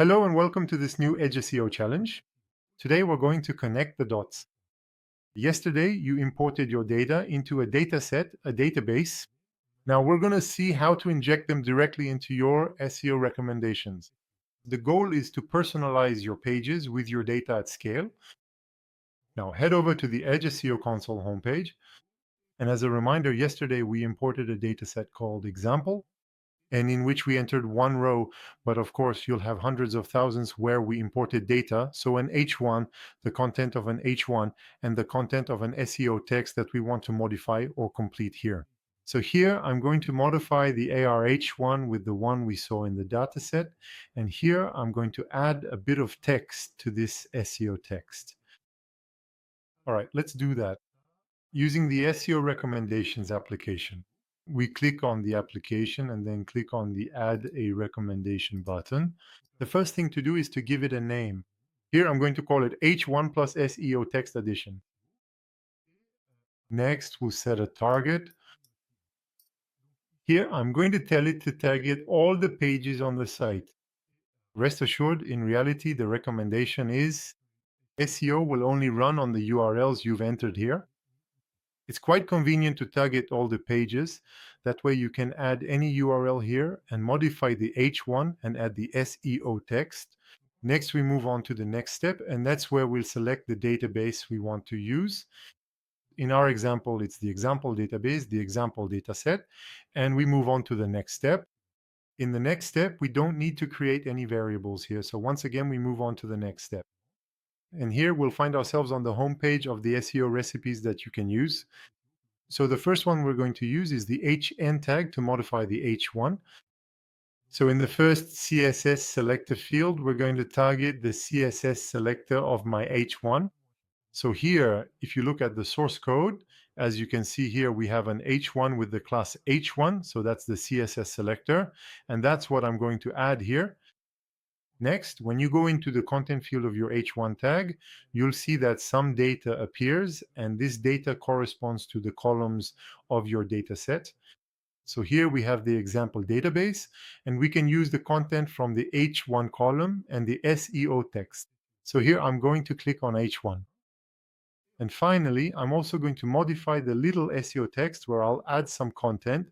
Hello and welcome to this new Edge SEO challenge. Today we're going to connect the dots. Yesterday you imported your data into a dataset, a database. Now we're going to see how to inject them directly into your SEO recommendations. The goal is to personalize your pages with your data at scale. Now head over to the Edge SEO console homepage. And as a reminder, yesterday we imported a dataset called example, and in which we entered one row, but of course you'll have hundreds of thousands where we imported data. So an H1, the content of an H1, and the content of an SEO text that we want to modify or complete here. So here I'm going to modify the ARH1 with the one we saw in the dataset. And here I'm going to add a bit of text to this SEO text. All right, let's do that. Using the SEO Recommendations application, we click on the application and then click on the Add a Recommendation button. The first thing to do is to give it a name. Here I'm going to call it H1 plus SEO Text Edition. Next, we'll set a target. Here I'm going to tell it to target all the pages on the site. Rest assured, in reality, the recommendation is SEO will only run on the URLs you've entered here. It's quite convenient to target all the pages. That way you can add any URL here and modify the H1 and add the SEO text. Next, we move on to the next step, and that's where we'll select the database we want to use. In our example, it's the example database, the example dataset, and we move on to the next step. In the next step, we don't need to create any variables here. So once again, we move on to the next step. And here we'll find ourselves on the home page of the SEO recipes that you can use. So the first one we're going to use is the HN tag to modify the H1. So in the first CSS selector field, we're going to target the CSS selector of my H1. So here, if you look at the source code, as you can see here, we have an H1 with the class H1. So that's the CSS selector. And that's what I'm going to add here. Next, when you go into the content field of your H1 tag, you'll see that some data appears, and this data corresponds to the columns of your data set. So here we have the example database, and we can use the content from the H1 column and the SEO text. So here I'm going to click on H1. And finally, I'm also going to modify the little SEO text where I'll add some content.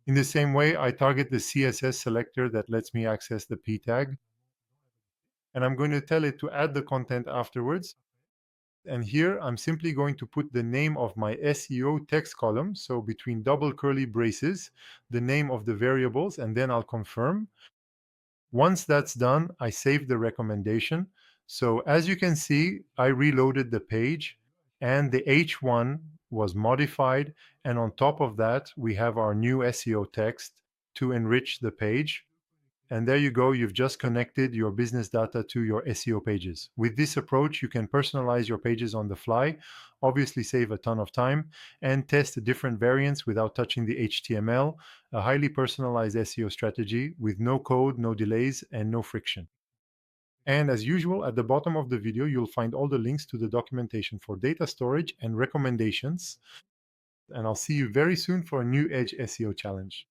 In the same way, I target the CSS selector that lets me access the P tag. And I'm going to tell it to add the content afterwards. And here I'm simply going to put the name of my SEO text column, so between double curly braces, the name of the variables, and then I'll confirm. Once that's done, I save the recommendation. So as you can see, I reloaded the page and the H1 was modified. And on top of that, we have our new SEO text to enrich the page. And there you go, you've just connected your business data to your SEO pages. With this approach, you can personalize your pages on the fly, obviously save a ton of time, and test different variants without touching the HTML, a highly personalized SEO strategy with no code, no delays, and no friction. And as usual, at the bottom of the video, you'll find all the links to the documentation for data storage and recommendations. And I'll see you very soon for a new Edge SEO challenge.